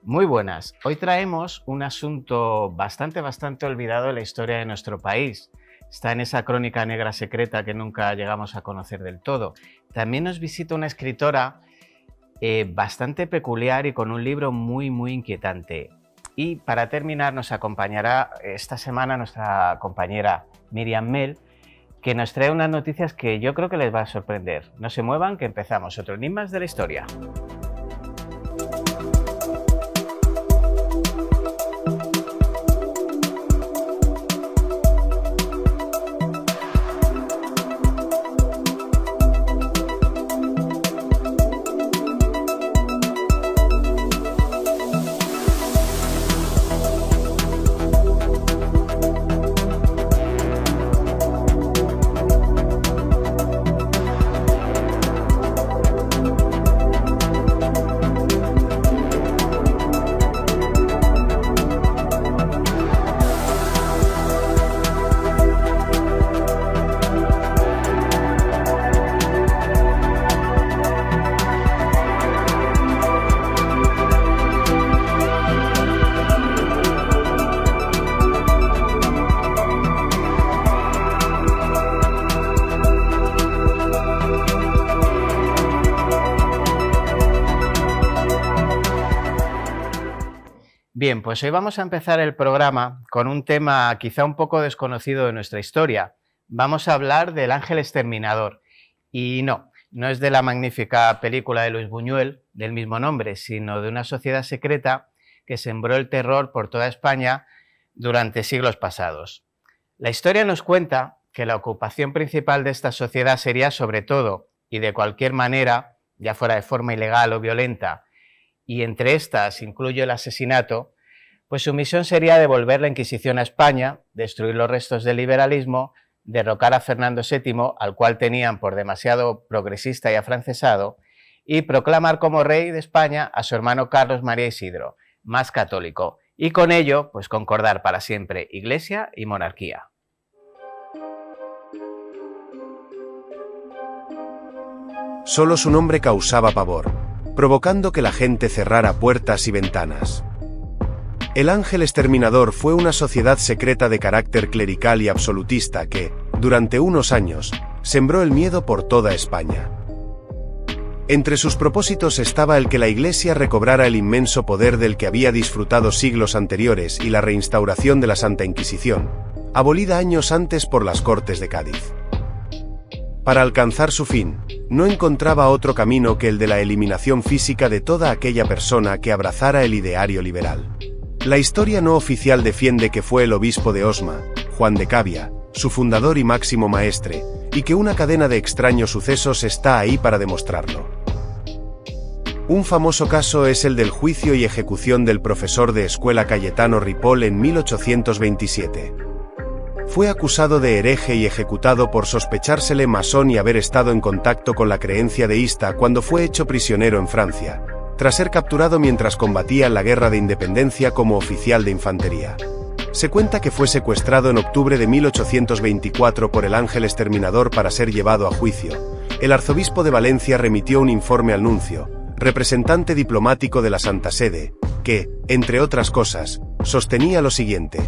Muy buenas. Hoy traemos un asunto bastante olvidado de la historia de nuestro país. Está en esa crónica negra secreta que nunca llegamos a conocer del todo. También nos visita una escritora bastante peculiar y con un libro muy inquietante. Y para terminar nos acompañará esta semana nuestra compañera Miriam Mel, que nos trae unas noticias que yo creo que les va a sorprender. No se muevan, que empezamos otro Enigmas de la Historia. Bien, pues hoy vamos a empezar el programa con un tema quizá un poco desconocido de nuestra historia. Vamos a hablar del Ángel Exterminador. Y no es de la magnífica película de Luis Buñuel del mismo nombre, sino de una sociedad secreta que sembró el terror por toda España durante siglos pasados. La historia nos cuenta que la ocupación principal de esta sociedad sería sobre todo, y de cualquier manera, ya fuera de forma ilegal o violenta, y entre estas incluye el asesinato, pues su misión sería devolver la Inquisición a España, destruir los restos del liberalismo, derrocar a Fernando VII, al cual tenían por demasiado progresista y afrancesado, y proclamar como rey de España a su hermano Carlos María Isidro, más católico, y con ello, pues concordar para siempre Iglesia y monarquía. Solo su nombre causaba pavor, provocando que la gente cerrara puertas y ventanas. El Ángel Exterminador fue una sociedad secreta de carácter clerical y absolutista que, durante unos años, sembró el miedo por toda España. Entre sus propósitos estaba el que la Iglesia recobrara el inmenso poder del que había disfrutado siglos anteriores y la reinstauración de la Santa Inquisición, abolida años antes por las Cortes de Cádiz. Para alcanzar su fin, no encontraba otro camino que el de la eliminación física de toda aquella persona que abrazara el ideario liberal. La historia no oficial defiende que fue el obispo de Osma, Juan de Cavia, su fundador y máximo maestre, y que una cadena de extraños sucesos está ahí para demostrarlo. Un famoso caso es el del juicio y ejecución del profesor de escuela Cayetano Ripoll en 1827. Fue acusado de hereje y ejecutado por sospechársele masón y haber estado en contacto con la creencia deísta cuando fue hecho prisionero en Francia, tras ser capturado mientras combatía en la Guerra de Independencia como oficial de infantería. Se cuenta que fue secuestrado en octubre de 1824 por el Ángel Exterminador para ser llevado a juicio. El arzobispo de Valencia remitió un informe al nuncio, representante diplomático de la Santa Sede, que, entre otras cosas, sostenía lo siguiente: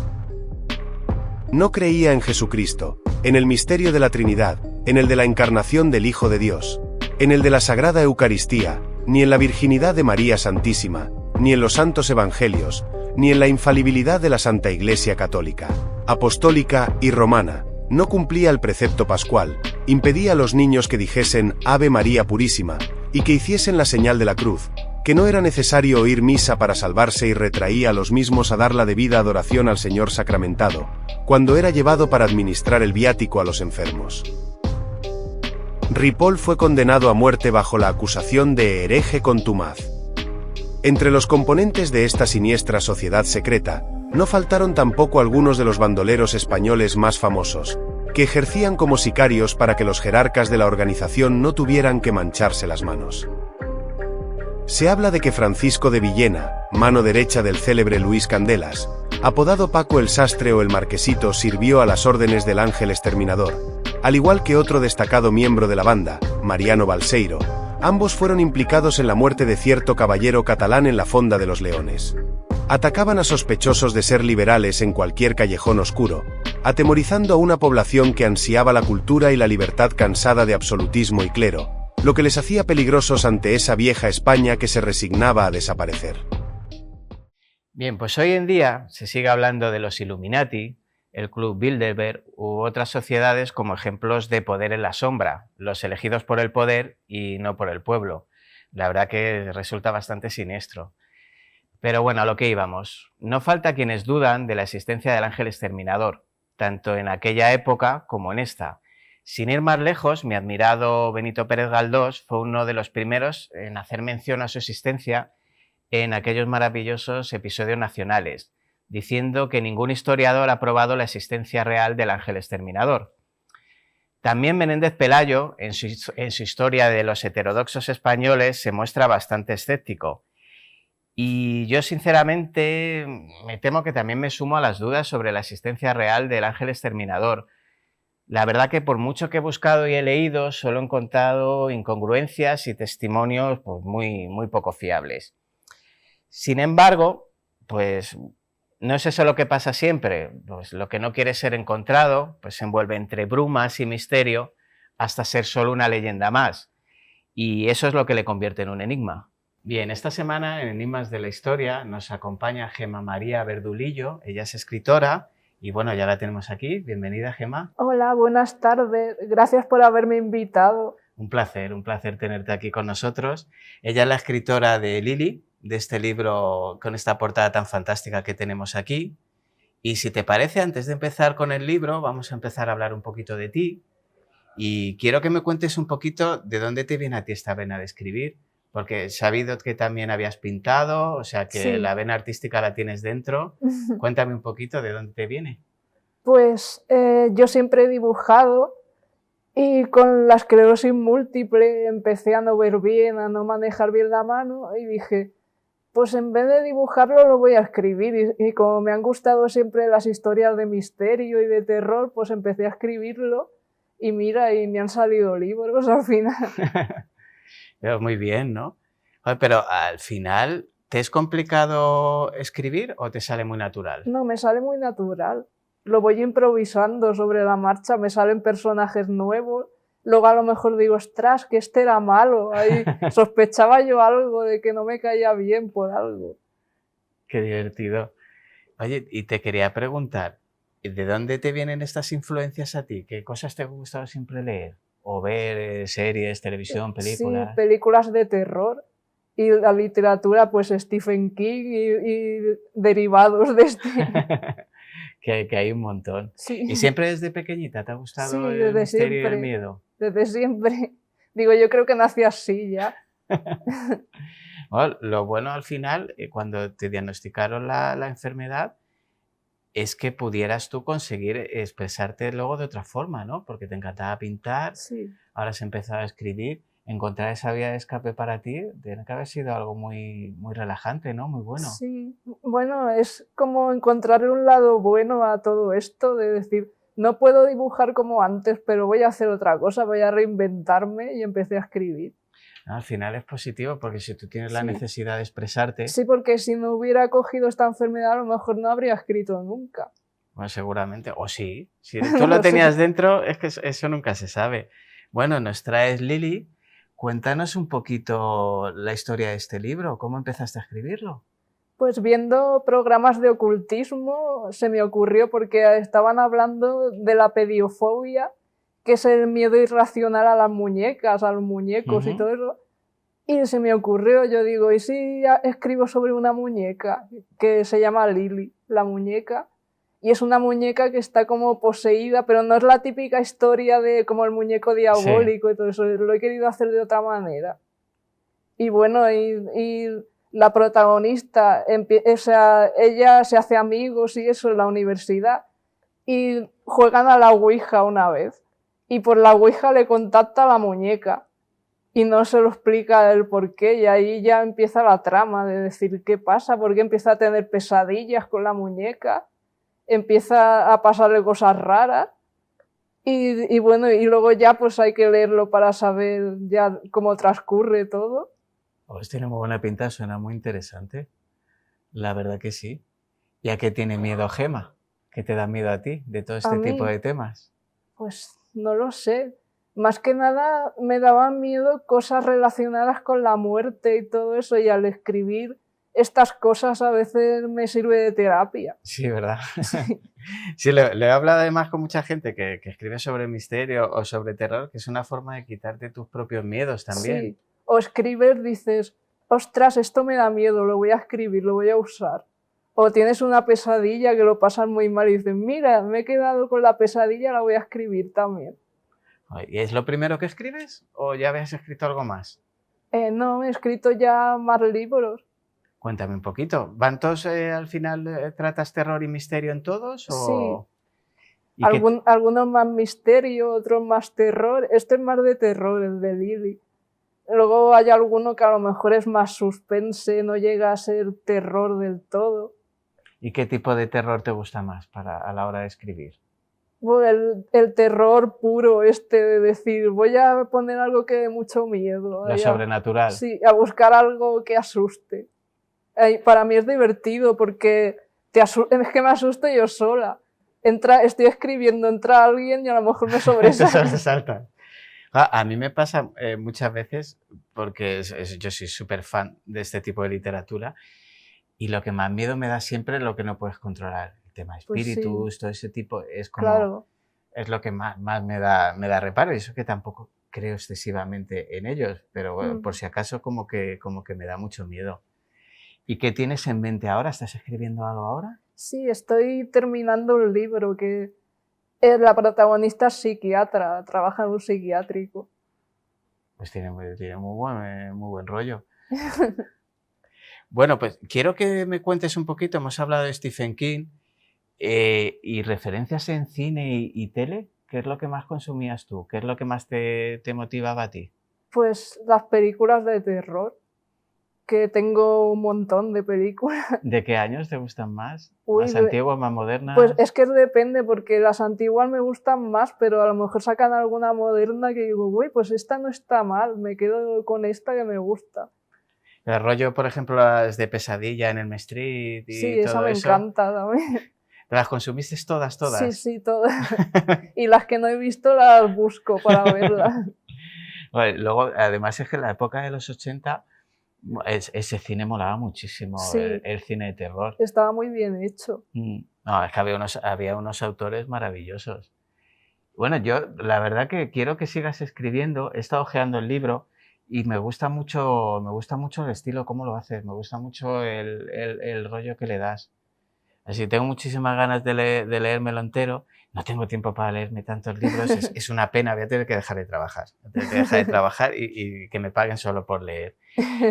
no creía en Jesucristo, en el misterio de la Trinidad, en el de la encarnación del Hijo de Dios, en el de la Sagrada Eucaristía, ni en la virginidad de María Santísima, ni en los santos evangelios, ni en la infalibilidad de la Santa Iglesia Católica, Apostólica y Romana. No cumplía el precepto pascual, impedía a los niños que dijesen Ave María Purísima, y que hiciesen la señal de la cruz, que no era necesario oír misa para salvarse y retraía a los mismos a dar la debida adoración al Señor sacramentado, cuando era llevado para administrar el viático a los enfermos. Ripoll fue condenado a muerte bajo la acusación de hereje contumaz. Entre los componentes de esta siniestra sociedad secreta, no faltaron tampoco algunos de los bandoleros españoles más famosos, que ejercían como sicarios para que los jerarcas de la organización no tuvieran que mancharse las manos. Se habla de que Francisco de Villena, mano derecha del célebre Luis Candelas, apodado Paco el Sastre o el Marquesito, sirvió a las órdenes del Ángel Exterminador, al igual que otro destacado miembro de la banda, Mariano Balseiro, Ambos fueron implicados en la muerte de cierto caballero catalán en la Fonda de los Leones. Atacaban a sospechosos de ser liberales en cualquier callejón oscuro, atemorizando a una población que ansiaba la cultura y la libertad cansada de absolutismo y clero, lo que les hacía peligrosos ante esa vieja España que se resignaba a desaparecer. Bien, pues hoy en día se sigue hablando de los Illuminati, el Club Bilderberg u otras sociedades como ejemplos de poder en la sombra, los elegidos por el poder y no por el pueblo. La verdad que resulta bastante siniestro. Pero bueno, a lo que íbamos. No falta quienes dudan de la existencia del ángel exterminador, tanto en aquella época como en esta. Sin ir más lejos, mi admirado Benito Pérez Galdós fue uno de los primeros en hacer mención a su existencia en aquellos maravillosos episodios nacionales, diciendo que ningún historiador ha probado la existencia real del ángel exterminador. También Menéndez Pelayo, en su historia de los heterodoxos españoles, se muestra bastante escéptico. Y yo, sinceramente, me temo que también me sumo a las dudas sobre la existencia real del ángel exterminador. La verdad que por mucho que he buscado y he leído, solo he encontrado incongruencias y testimonios pues, muy poco fiables. Sin embargo, pues no es eso lo que pasa siempre. Pues lo que no quiere ser encontrado, pues se envuelve entre brumas y misterio hasta ser solo una leyenda más. Y eso es lo que le convierte en un enigma. Bien, esta semana en Enigmas de la Historia nos acompaña Gemma María Verdulillo. Ella es escritora y bueno, ya la tenemos aquí. Bienvenida, Gemma. Hola, buenas tardes. Gracias por haberme invitado. Un placer tenerte aquí con nosotros. Ella es la escritora de Lili, de este libro con esta portada tan fantástica que tenemos aquí. Y si te parece, antes de empezar con el libro, vamos a empezar a hablar un poquito de ti. Y quiero que me cuentes un poquito de dónde te viene a ti esta vena de escribir. Porque he sabido que también habías pintado, o sea que Sí. la vena artística la tienes dentro. Cuéntame un poquito de dónde te viene. Pues yo siempre he dibujado y con la esclerosis múltiple empecé a no ver bien, a no manejar bien la mano y dije, pues en vez de dibujarlo lo voy a escribir y como me han gustado siempre las historias de misterio y de terror, pues empecé a escribirlo y mira, y me han salido libros al final. Pero muy bien, ¿no? Joder, pero al final, ¿te es complicado escribir o te sale muy natural? No, me sale muy natural. Lo voy improvisando sobre la marcha, me salen personajes nuevos. Luego a lo mejor digo, ostras, que este era malo. Ahí sospechaba yo algo de que no me caía bien por algo. Qué divertido. Oye, y te quería preguntar, ¿de dónde te vienen estas influencias a ti? ¿Qué cosas te ha gustado siempre leer? ¿O ver series, televisión, películas? Sí, películas de terror. Y la literatura, pues Stephen King y derivados de este. que hay un montón. Sí. ¿Y siempre desde pequeñita te ha gustado Sí, el desde misterio y el siempre. miedo? Desde siempre. Digo, yo creo que nací así ya. Bueno, lo bueno al final, cuando te diagnosticaron la enfermedad, es que pudieras tú conseguir expresarte luego de otra forma, ¿no? Porque te encantaba pintar, Sí. ahora has empezado a escribir, encontrar esa vía de escape para ti tiene que haber sido algo muy relajante, ¿no? Muy bueno. Sí, bueno, es como encontrarle un lado bueno a todo esto, de decir, no puedo dibujar como antes, pero voy a hacer otra cosa, voy a reinventarme y empecé a escribir. Al final es positivo porque si tú tienes la Sí. necesidad de expresarte, Sí, porque si no hubiera cogido esta enfermedad, a lo mejor no habría escrito nunca. bueno, seguramente, o sí, si tú lo tenías dentro, es que eso nunca se sabe. Bueno, nos traes Lili, cuéntanos un poquito la historia de este libro, ¿cómo empezaste a escribirlo? Pues viendo programas de ocultismo se me ocurrió porque estaban hablando de la pediofobia, que es el miedo irracional a las muñecas, a los muñecos y todo eso. Y se me ocurrió, yo digo, ¿y si escribo sobre una muñeca que se llama Lili, la muñeca? Y es una muñeca que está como poseída, pero no es la típica historia de como el muñeco diabólico y todo eso, lo he querido hacer de otra manera. Y bueno, y la protagonista, o sea, ella se hace amigos y eso en la universidad y juegan a la Ouija una vez. Y por la Ouija le contacta a la muñeca y no se lo explica el por qué. Y ahí ya empieza la trama de decir qué pasa, por qué empieza a tener pesadillas con la muñeca, empieza a pasarle cosas raras. Y bueno, y luego ya pues hay que leerlo para saber ya cómo transcurre todo. Pues tiene muy buena pinta, suena muy interesante. La verdad que sí. ¿Y a qué tiene miedo Gema? ¿Qué te da miedo a ti de todo A este tipo mí, de temas? pues no lo sé. Más que nada me daban miedo cosas relacionadas con la muerte y todo eso, y al escribir estas cosas a veces me sirve de terapia. Sí, ¿verdad? Sí, Sí, le he hablado además con mucha gente que escribe sobre misterio o sobre terror, que es una forma de quitarte tus propios miedos también. sí. O escribes, dices, ostras, esto me da miedo, lo voy a escribir, lo voy a usar. O tienes una pesadilla que lo pasas muy mal y dices, mira, me he quedado con la pesadilla, la voy a escribir también. ¿Y es lo primero que escribes o ya habías escrito algo más? No, he escrito ya más libros. Cuéntame un poquito. ¿Van todos al final tratas terror y misterio en todos Sí, o...? ¿Y qué, algunos más misterio, otros más terror. Este es más de terror, el de Lily. Luego hay alguno que a lo mejor es más suspense, no llega a ser terror del todo. ¿Y qué tipo de terror te gusta más a la hora de escribir? Bueno, el terror puro este de decir, voy a poner algo que dé mucho miedo. Lo sobrenatural. Sí, a buscar algo que asuste. Para mí es divertido porque es que me asusto yo sola. Estoy escribiendo, entra alguien y a lo mejor me Te sobresalta. sobresalta. A mí me pasa muchas veces, porque yo soy súper fan de este tipo de literatura, y lo que más miedo me da siempre es lo que no puedes controlar. El tema de Pues sí, espíritus, todo ese tipo, es como, claro. es lo que más me da reparo, y eso que tampoco creo excesivamente en ellos, pero bueno, por si acaso como que me da mucho miedo. ¿Y qué tienes en mente ahora? ¿Estás escribiendo algo ahora? Sí, estoy terminando un libro que la protagonista es psiquiatra, trabaja en un psiquiátrico. Pues tiene muy buen rollo. Bueno, pues quiero que me cuentes un poquito, hemos hablado de Stephen King, y referencias en cine y tele, ¿qué es lo que más consumías tú? ¿Qué es lo que más te motivaba a ti? Pues las películas de terror, que tengo un montón de películas. ¿De qué años te gustan más? Uy, ¿Más antiguas, más modernas? pues es que depende, porque las antiguas me gustan más, pero a lo mejor sacan alguna moderna que digo, uy, pues esta no está mal, me quedo con esta que me gusta. El rollo, por ejemplo, las de Pesadilla en Elm Street Sí, y esa todo me eso, encanta también. ¿te las consumiste todas, Sí, todas? sí, todas. Y las que no he visto las busco para verlas. Bueno, luego, además es que en la época de los 80 ese cine molaba muchísimo, Sí, el cine de terror. estaba muy bien hecho. No, es que había unos autores maravillosos. Bueno, yo la verdad que quiero que sigas escribiendo. He estado hojeando el libro y me gusta mucho el estilo, cómo lo haces, me gusta mucho el rollo que le das. Así tengo muchísimas ganas de leérmelo entero. No tengo tiempo para leerme tantos libros, es una pena, voy a tener que dejar de trabajar. Voy a tener que dejar de trabajar y que me paguen solo por leer.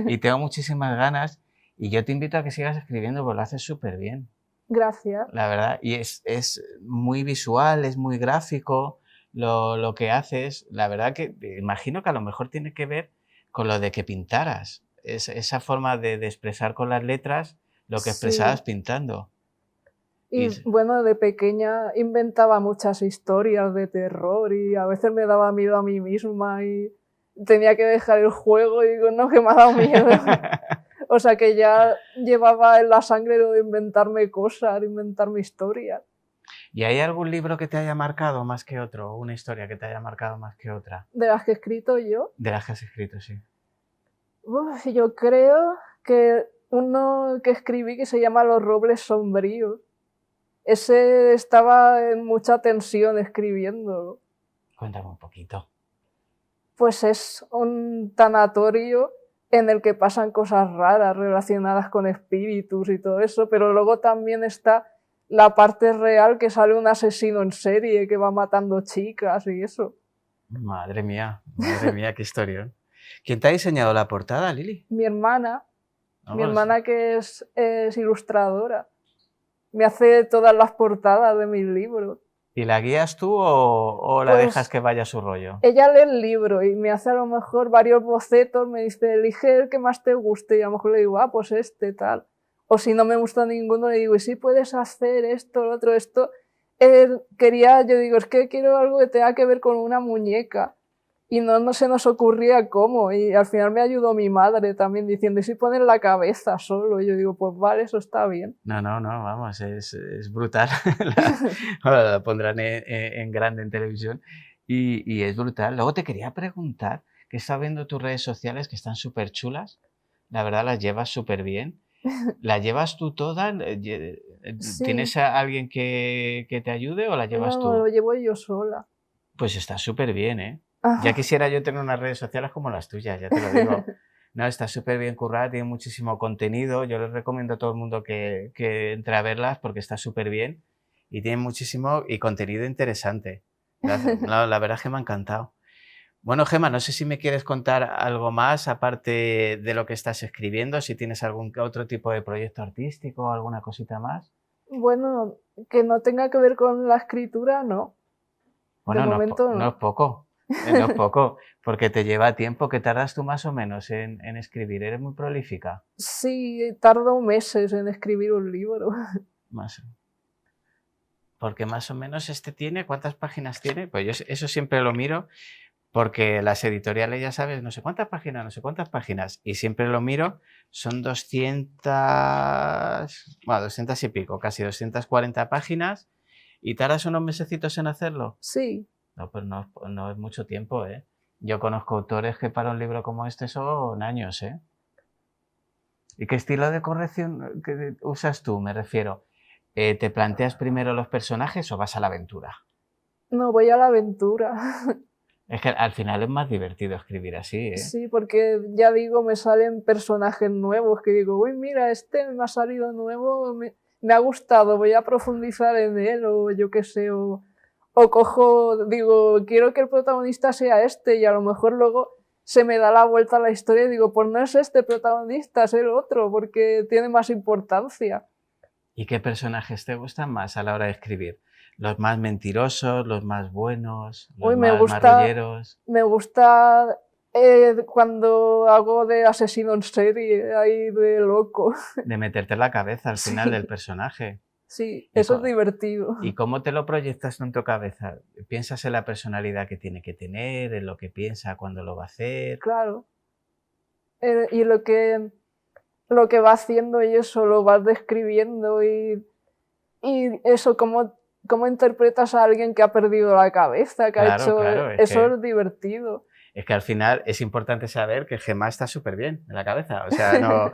Y tengo muchísimas ganas y yo te invito a que sigas escribiendo porque lo haces súper bien. Gracias. La verdad, y es muy visual, es muy gráfico lo que haces. La verdad que imagino que a lo mejor tiene que ver con lo de que pintaras. Esa forma de expresar con las letras lo que expresabas Sí. pintando. Y bueno, de pequeña inventaba muchas historias de terror y a veces me daba miedo a mí misma y tenía que dejar el juego y digo, no, que me ha dado miedo. O sea que ya llevaba en la sangre lo de inventarme cosas, inventarme historias. ¿Y hay algún libro que te haya marcado más que otro? ¿Una historia que te haya marcado más que otra? De las que he escrito yo, De las que has escrito, sí. yo creo que uno que escribí que se llama Los robles sombríos. Ese estaba en mucha tensión escribiéndolo. Cuéntame un poquito. Pues es un tanatorio en el que pasan cosas raras relacionadas con espíritus y todo eso, pero luego también está la parte real que sale un asesino en serie que va matando chicas y eso. Madre mía, qué historia. ¿Quién te ha diseñado la portada, Lili? Mi hermana Vamos. que es ilustradora, me hace todas las portadas de mis libros. ¿Y la guías tú o la Pues dejas que vaya a su rollo? ella lee el libro y me hace a lo mejor varios bocetos, me dice, elige el que más te guste y a lo mejor le digo, ah, pues este, tal. O si no me gusta ninguno, le digo, y si puedes hacer esto, lo otro, esto. yo digo, es que quiero algo que tenga que ver con una muñeca. Y no se nos ocurría cómo. Y al final me ayudó mi madre también diciendo, ¿y si ponen la cabeza solo? Y yo digo, pues vale, eso está bien. No, vamos, es brutal. La pondrán en grande en televisión y es brutal. Luego te quería preguntar, que estás viendo tus redes sociales que están súper chulas. La verdad, las llevas súper bien. ¿Las llevas tú todas? Sí. ¿Tienes a alguien que te ayude o las llevas No, tú? lo llevo yo sola. Pues está súper bien, ¿eh? Ajá. Ya quisiera yo tener unas redes sociales como las tuyas, ya te lo digo. No, está súper bien currada, tiene muchísimo contenido. Yo les recomiendo a todo el mundo que entre a verlas porque está súper bien y tiene muchísimo y contenido interesante. La verdad es que me ha encantado. Bueno, Gemma, no sé si me quieres contar algo más aparte de lo que estás escribiendo, si tienes algún otro tipo de proyecto artístico o alguna cosita más. Bueno, que no tenga que ver con la escritura, no. Bueno, de momento no es poco. No es poco, porque te lleva tiempo. ¿Qué tardas tú más o menos en escribir? ¿Eres muy prolífica? Sí, tardo meses en escribir un libro. Porque más o menos tiene, ¿cuántas páginas tiene? Pues yo eso siempre lo miro, porque las editoriales, ya sabes, no sé cuántas páginas, y siempre lo miro, son 200 y pico, casi 240 páginas, y tardas unos mesecitos en hacerlo. Sí. No, pues no es mucho tiempo, ¿eh? Yo conozco autores que para un libro como este son años, ¿eh? ¿Y qué estilo de corrección que usas tú? Me refiero, ¿te planteas primero los personajes o vas a la aventura? No, voy a la aventura. Es que al final es más divertido escribir así, ¿eh? Sí, porque ya digo, me salen personajes nuevos que digo, uy, mira, me ha salido nuevo, me ha gustado, voy a profundizar en él, o yo qué sé, o cojo, digo, quiero que el protagonista sea y a lo mejor luego se me da la vuelta a la historia y digo, pues no es este protagonista, es el otro, porque tiene más importancia. ¿Y qué personajes te gustan más a la hora de escribir? ¿Los más mentirosos, los más buenos, los más marrulleros? Me gusta cuando hago de asesino en serie, ahí de loco. De meterte en la cabeza al final del personaje. Sí, eso es divertido. ¿Y cómo te lo proyectas en tu cabeza? ¿Piensas en la personalidad que tiene que tener, en lo que piensa cuando lo va a hacer? Claro. Y lo que va haciendo y eso lo vas describiendo y eso, cómo interpretas a alguien que ha perdido la cabeza, que ha hecho... Eso es divertido. Es que al final es importante saber que Gemma está súper bien en la cabeza. O sea, no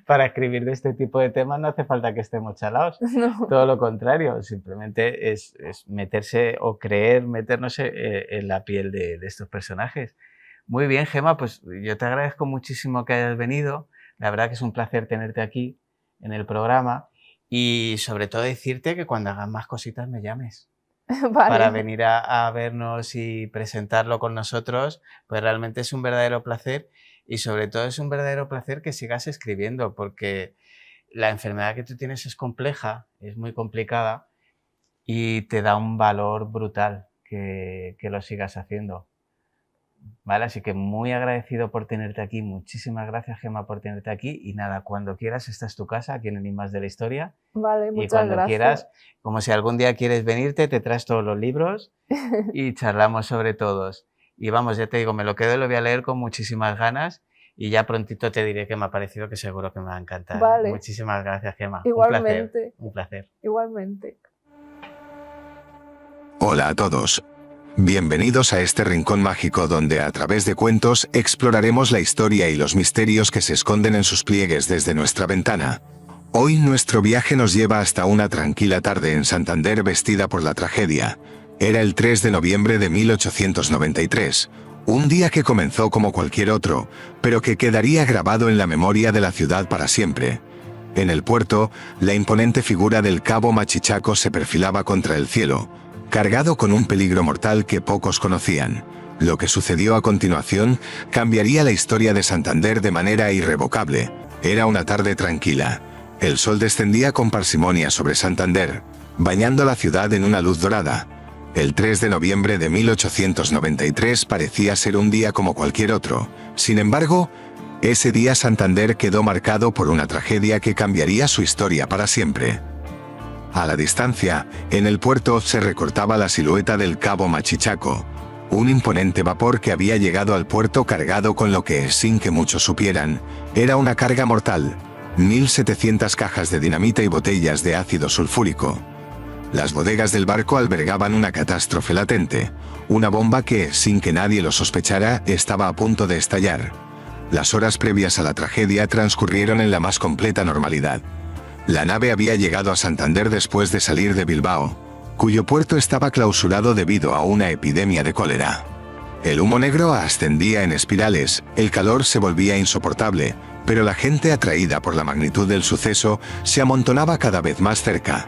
para escribir de este tipo de temas no hace falta que estemos chalados. No. Todo lo contrario, simplemente es meterse o meternos en la piel de estos personajes. Muy bien, Gemma, pues yo te agradezco muchísimo que hayas venido. La verdad que es un placer tenerte aquí en el programa y sobre todo decirte que cuando hagas más cositas me llames. Vale. Para venir a vernos y presentarlo con nosotros, pues realmente es un verdadero placer y sobre todo es un verdadero placer que sigas escribiendo porque la enfermedad que tú tienes es compleja, es muy complicada y te da un valor brutal que lo sigas haciendo. Vale, así que muy agradecido por tenerte aquí, muchísimas gracias Gemma por tenerte aquí y nada, cuando quieras esta es tu casa, aquí en Enigmas de la Historia. Vale, muchas gracias. Y cuando quieras, como si algún día quieres venirte, te traes todos los libros y charlamos sobre todos. Y vamos, ya te digo, me lo quedo y lo voy a leer con muchísimas ganas y ya prontito te diré qué me ha parecido, que seguro que me va a encantar. Vale. Muchísimas gracias Gemma. Igualmente. Un placer. Igualmente. Hola a todos. Bienvenidos a este rincón mágico donde a través de cuentos exploraremos la historia y los misterios que se esconden en sus pliegues desde nuestra ventana. Hoy nuestro viaje nos lleva hasta una tranquila tarde en Santander vestida por la tragedia. Era el 3 de noviembre de 1893, un día que comenzó como cualquier otro, pero que quedaría grabado en la memoria de la ciudad para siempre. En el puerto, la imponente figura del cabo Machichaco se perfilaba contra el cielo, cargado con un peligro mortal que pocos conocían. Lo que sucedió a continuación cambiaría la historia de Santander de manera irrevocable. Era una tarde tranquila. El sol descendía con parsimonia sobre Santander, bañando la ciudad en una luz dorada. El 3 de noviembre de 1893 parecía ser un día como cualquier otro. Sin embargo, ese día Santander quedó marcado por una tragedia que cambiaría su historia para siempre. A la distancia, en el puerto se recortaba la silueta del cabo Machichaco, un imponente vapor que había llegado al puerto cargado con lo que, sin que muchos supieran, era una carga mortal: 1.700 cajas de dinamita y botellas de ácido sulfúrico. Las bodegas del barco albergaban una catástrofe latente, una bomba que, sin que nadie lo sospechara, estaba a punto de estallar. Las horas previas a la tragedia transcurrieron en la más completa normalidad. La nave había llegado a Santander después de salir de Bilbao, cuyo puerto estaba clausurado debido a una epidemia de cólera. El humo negro ascendía en espirales, el calor se volvía insoportable, pero la gente, atraída por la magnitud del suceso, se amontonaba cada vez más cerca.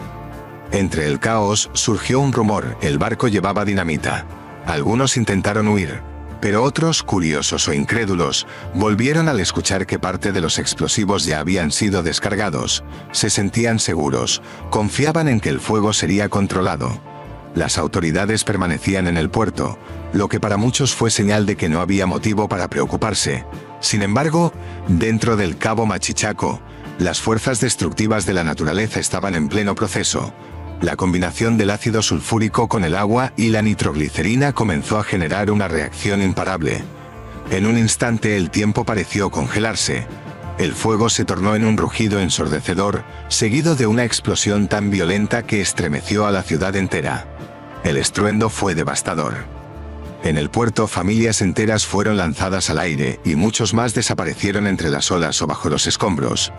Entre el caos surgió un rumor: el barco llevaba dinamita. Algunos intentaron huir, pero otros, curiosos o incrédulos, volvieron al escuchar que parte de los explosivos ya habían sido descargados. Se sentían seguros, confiaban en que el fuego sería controlado. Las autoridades permanecían en el puerto, lo que para muchos fue señal de que no había motivo para preocuparse. Sin embargo, dentro del cabo Machichaco, las fuerzas destructivas de la naturaleza estaban en pleno proceso. La combinación del ácido sulfúrico con el agua y la nitroglicerina comenzó a generar una reacción imparable. En un instante el tiempo pareció congelarse. El fuego se tornó en un rugido ensordecedor, seguido de una explosión tan violenta que estremeció a la ciudad entera. El estruendo fue devastador. En el puerto, familias enteras fueron lanzadas al aire y muchos más desaparecieron entre las olas o bajo los escombros.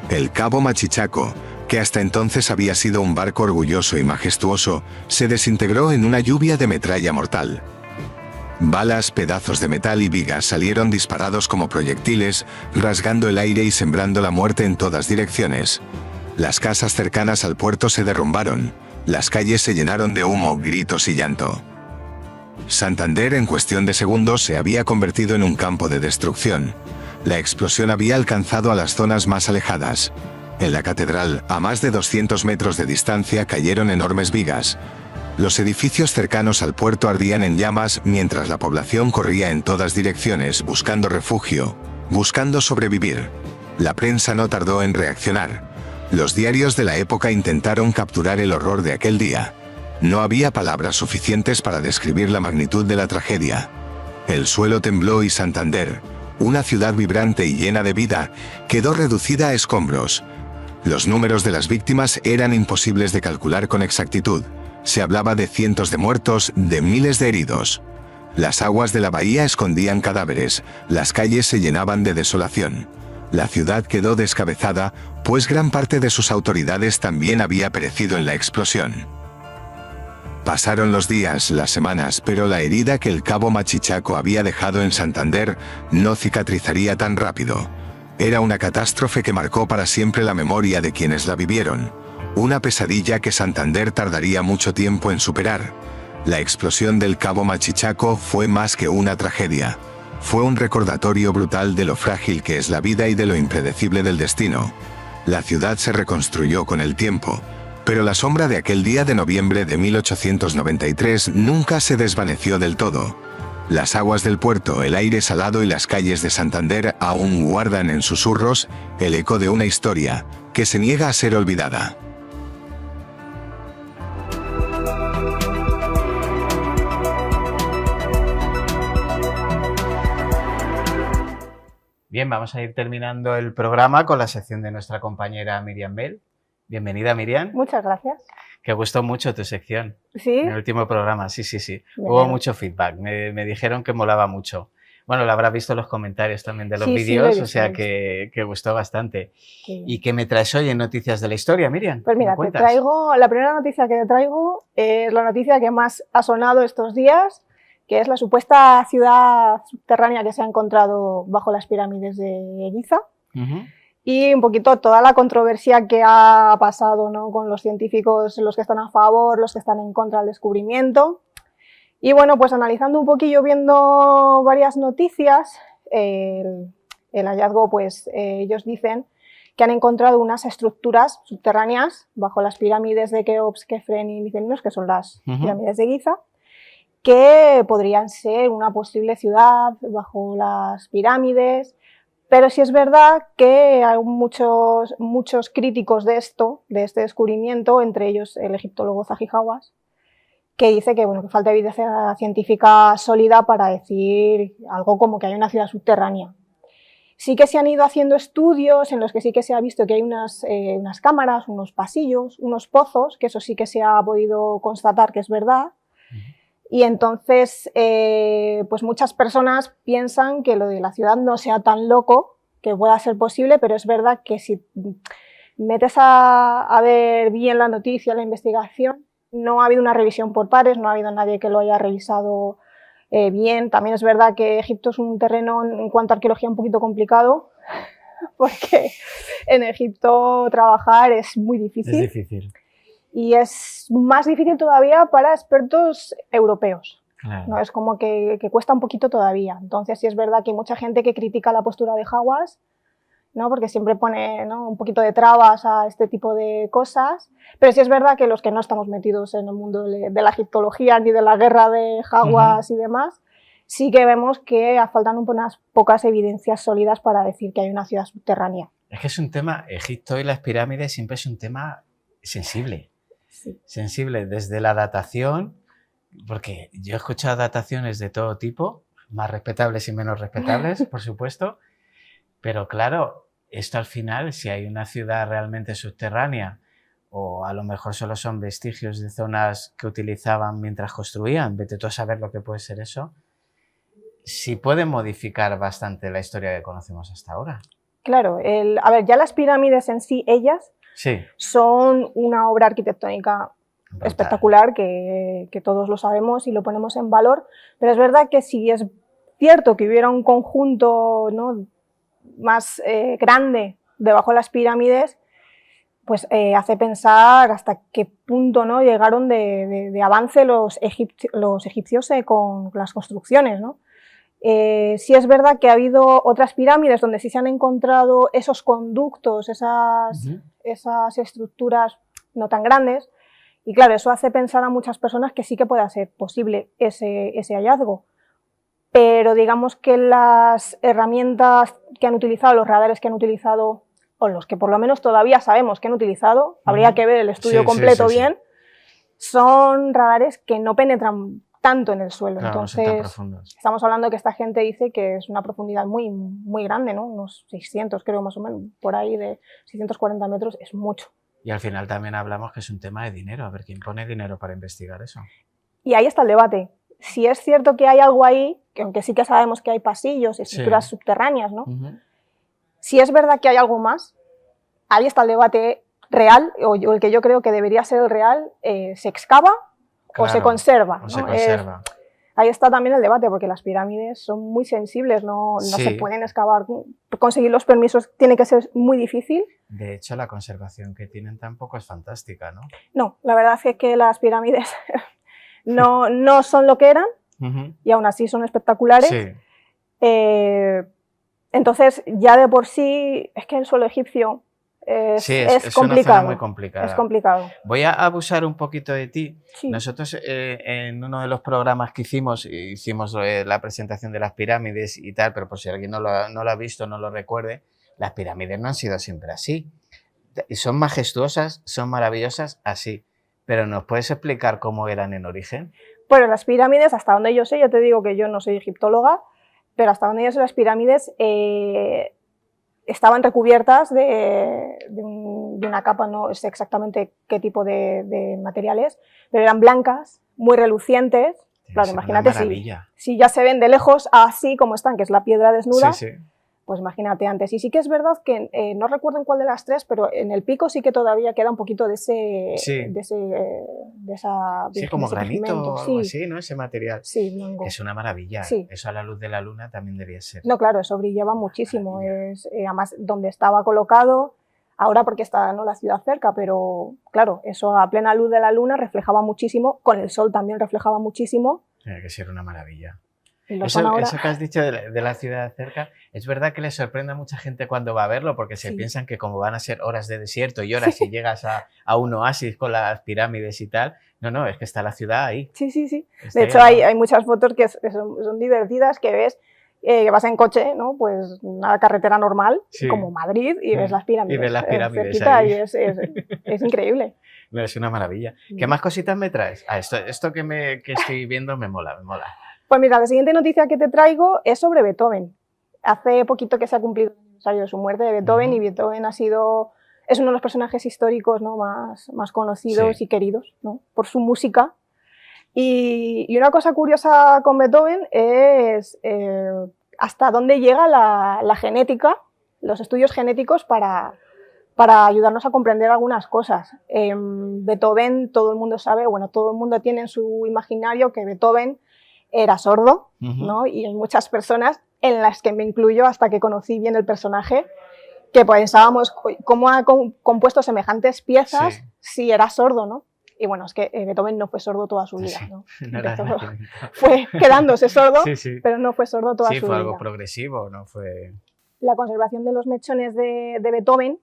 El cabo Machichaco, que hasta entonces había sido un barco orgulloso y majestuoso, se desintegró en una lluvia de metralla mortal. Balas, pedazos de metal y vigas salieron disparados como proyectiles, rasgando el aire y sembrando la muerte en todas direcciones. Las casas cercanas al puerto se derrumbaron, las calles se llenaron de humo, gritos y llanto. Santander, en cuestión de segundos, se había convertido en un campo de destrucción. La explosión había alcanzado a las zonas más alejadas. En la catedral, a más de 200 metros de distancia, cayeron enormes vigas. Los edificios cercanos al puerto ardían en llamas mientras la población corría en todas direcciones buscando refugio, buscando sobrevivir. La prensa no tardó en reaccionar. Los diarios de la época intentaron capturar el horror de aquel día. No había palabras suficientes para describir la magnitud de la tragedia. El suelo tembló y Santander, una ciudad vibrante y llena de vida, quedó reducida a escombros. Los números de las víctimas eran imposibles de calcular con exactitud. Se hablaba de cientos de muertos, de miles de heridos. Las aguas de la bahía escondían cadáveres, las calles se llenaban de desolación. La ciudad quedó descabezada, pues gran parte de sus autoridades también había perecido en la explosión. Pasaron los días, las semanas, pero la herida que el cabo Machichaco había dejado en Santander no cicatrizaría tan rápido. Era una catástrofe que marcó para siempre la memoria de quienes la vivieron. Una pesadilla que Santander tardaría mucho tiempo en superar. La explosión del cabo Machichaco fue más que una tragedia. Fue un recordatorio brutal de lo frágil que es la vida y de lo impredecible del destino. La ciudad se reconstruyó con el tiempo, pero la sombra de aquel día de noviembre de 1893 nunca se desvaneció del todo. Las aguas del puerto, el aire salado y las calles de Santander aún guardan en susurros el eco de una historia que se niega a ser olvidada. Bien, vamos a ir terminando el programa con la sección de nuestra compañera Miriam Bell. Bienvenida, Miriam. Muchas gracias. Que gustó mucho tu sección. ¿Sí? En el último programa, sí. Bien. Hubo mucho feedback, me dijeron que molaba mucho. Bueno, lo habrás visto en los comentarios también de los Sí, vídeos, sí, o sea que gustó bastante. Sí. ¿Y qué me traes hoy en Noticias de la Historia, Miriam? Pues mira, ¿Me te cuentas? traigo, la primera noticia que te traigo es la noticia que más ha sonado estos días, que es la supuesta ciudad subterránea que se ha encontrado bajo las pirámides de Giza. Ujú. Y un poquito toda la controversia que ha pasado, ¿no?, con los científicos, los que están a favor, los que están en contra del descubrimiento. Y bueno, pues analizando un poquillo, viendo varias noticias, el hallazgo, pues ellos dicen que han encontrado unas estructuras subterráneas bajo las pirámides de Keops, Kefren y Mycelinos, que son las pirámides de Giza, que podrían ser una posible ciudad bajo las pirámides. Pero sí es verdad que hay muchos críticos de este descubrimiento, entre ellos el egiptólogo Zahi Hawass, que dice que, bueno, que falta evidencia científica sólida para decir algo como que hay una ciudad subterránea. Sí que se han ido haciendo estudios en los que sí que se ha visto que hay unas cámaras, unos pasillos, unos pozos, que eso sí que se ha podido constatar que es verdad. Y entonces, pues muchas personas piensan que lo de la ciudad no sea tan loco, que pueda ser posible, pero es verdad que si metes a ver bien la noticia, la investigación, no ha habido una revisión por pares, no ha habido nadie que lo haya revisado bien. También es verdad que Egipto es un terreno en cuanto a arqueología un poquito complicado, porque en Egipto trabajar es muy difícil. Es difícil. Y es más difícil todavía para expertos europeos. Claro. ¿No? Es como que cuesta un poquito todavía. Entonces sí es verdad que hay mucha gente que critica la postura de Hawass, ¿no? Porque siempre pone, ¿no?, un poquito de trabas a este tipo de cosas. Pero sí es verdad que los que no estamos metidos en el mundo de la egiptología ni de la guerra de Hawass y demás, sí que vemos que faltan unas pocas evidencias sólidas para decir que hay una ciudad subterránea. Es que es un tema, Egipto y las pirámides siempre es un tema sensible. Sí. Sensible desde la datación, porque yo he escuchado dataciones de todo tipo, más respetables y menos respetables, por supuesto, pero claro, esto al final, si hay una ciudad realmente subterránea, o a lo mejor solo son vestigios de zonas que utilizaban mientras construían, vete tú a saber lo que puede ser eso, sí puede modificar bastante la historia que conocemos hasta ahora. Claro, a ver, ya las pirámides en sí, ellas, Sí. son una obra arquitectónica Brutal. espectacular, que todos lo sabemos y lo ponemos en valor, pero es verdad que si es cierto que hubiera un conjunto, ¿no?, más grande debajo de las pirámides, pues hace pensar hasta qué punto, ¿no?, llegaron de avance los egipcios con las construcciones, ¿no? Sí es verdad que ha habido otras pirámides donde sí se han encontrado esos conductos, esas estructuras no tan grandes, y claro, eso hace pensar a muchas personas que sí que puede ser posible ese hallazgo. Pero digamos que las herramientas que han utilizado, los radares que han utilizado, o los que por lo menos todavía sabemos que han utilizado, habría que ver el estudio completo bien, son radares que no penetran tanto en el suelo. Claro, entonces, no son tan profundos. Estamos hablando que esta gente dice que es una profundidad muy, muy grande, ¿no? Unos 600, creo, más o menos, por ahí de 640 metros, es mucho. Y al final también hablamos que es un tema de dinero, a ver quién pone dinero para investigar eso. Y ahí está el debate. Si es cierto que hay algo ahí, que aunque sí que sabemos que hay pasillos y estructuras subterráneas, ¿no? Si es verdad que hay algo más, ahí está el debate real, o el que yo creo que debería ser el real, ¿se excava o se conserva? O se conserva. Ahí está también el debate, porque las pirámides son muy sensibles, no se pueden excavar. Conseguir los permisos tiene que ser muy difícil. De hecho, la conservación que tienen tampoco es fantástica, ¿no? No, la verdad es que las pirámides no son lo que eran, y aún así son espectaculares. Sí. Entonces, ya de por sí, es que el suelo egipcio es complicado. Una zona muy complicada. Es complicado. Voy a abusar un poquito de ti. Sí. Nosotros en uno de los programas que hicimos la presentación de las pirámides y tal, pero por si alguien no lo ha visto, no lo recuerde, las pirámides no han sido siempre así. Son majestuosas, son maravillosas así. Pero ¿nos puedes explicar cómo eran en origen? Bueno, las pirámides, hasta donde yo sé, yo te digo que yo no soy egiptóloga, pero hasta donde yo sé, las pirámides estaban recubiertas de una capa, no sé exactamente qué tipo de materiales, pero eran blancas, muy relucientes. Claro, imagínate si ya se ven de lejos así como están, que es la piedra desnuda. Sí, sí. Pues imagínate antes. Y sí que es verdad que no recuerdo en cuál de las tres, pero en el pico sí que todavía queda un poquito de esa sí, como granito o algo así, ¿no? Ese material. Sí, blanco. Es una maravilla. Sí. Eso a la luz de la luna también debía ser. No, claro, eso brillaba muchísimo. Además, donde estaba colocado, ahora porque está, ¿no?, la ciudad cerca, pero claro, eso a plena luz de la luna reflejaba muchísimo, con el sol también reflejaba muchísimo. Tiene que ser una maravilla. Eso que has dicho de la ciudad cerca, es verdad que le sorprende a mucha gente cuando va a verlo, porque se piensan que como van a ser horas de desierto y horas si llegas a un oasis con las pirámides y tal, no, es que está la ciudad ahí. Sí. De hecho hay muchas fotos que son divertidas, que ves vas en coche, ¿no? Pues una carretera normal, Sí. como Madrid, y ves las pirámides. Y ves las pirámides cerquita, ahí. y es increíble. Es una maravilla. ¿Qué más cositas me traes? Esto que estoy viendo me mola, me mola. Pues mira, la siguiente noticia que te traigo es sobre Beethoven. Hace poquito que se ha cumplido el aniversario de su muerte de Beethoven, y Beethoven es uno de los personajes históricos, ¿no? más conocidos y queridos, ¿no? Por su música. Y una cosa curiosa con Beethoven es hasta dónde llega la genética, los estudios genéticos para ayudarnos a comprender algunas cosas. Beethoven, todo el mundo sabe, bueno, todo el mundo tiene en su imaginario que Beethoven era sordo, ¿no? Y hay muchas personas, en las que me incluyo hasta que conocí bien el personaje, que pensábamos cómo ha compuesto semejantes piezas si era sordo, ¿no? Y bueno, es que Beethoven no fue sordo toda su vida, ¿no? Fue quedándose sordo, pero no fue sordo toda su vida. Sí, fue algo progresivo, ¿no? La conservación de los mechones de Beethoven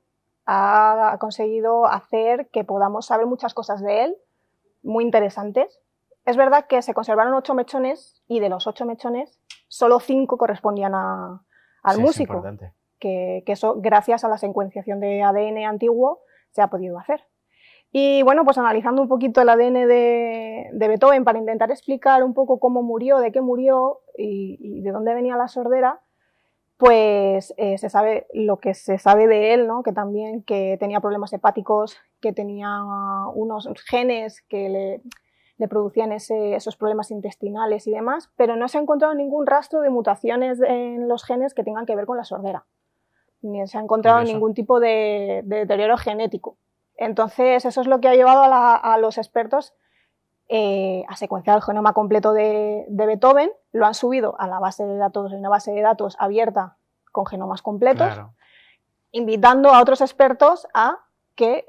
ha conseguido hacer que podamos saber muchas cosas de él, muy interesantes. Es verdad que se conservaron 8 mechones, y de los 8 mechones, solo 5 correspondían al músico. Es importante. Que eso, gracias a la secuenciación de ADN antiguo, se ha podido hacer. Y bueno, pues analizando un poquito el ADN de Beethoven para intentar explicar un poco cómo murió, de qué murió y de dónde venía la sordera, pues se sabe lo que se sabe de él, ¿no? Que también que tenía problemas hepáticos, que tenía unos genes que le producían esos problemas intestinales y demás, pero no se ha encontrado ningún rastro de mutaciones en los genes que tengan que ver con la sordera, ni se ha encontrado ningún tipo de deterioro genético. Entonces, eso es lo que ha llevado a los expertos a secuenciar el genoma completo de Beethoven. Lo han subido a la base de datos, una base de datos abierta con genomas completos, invitando a otros expertos a que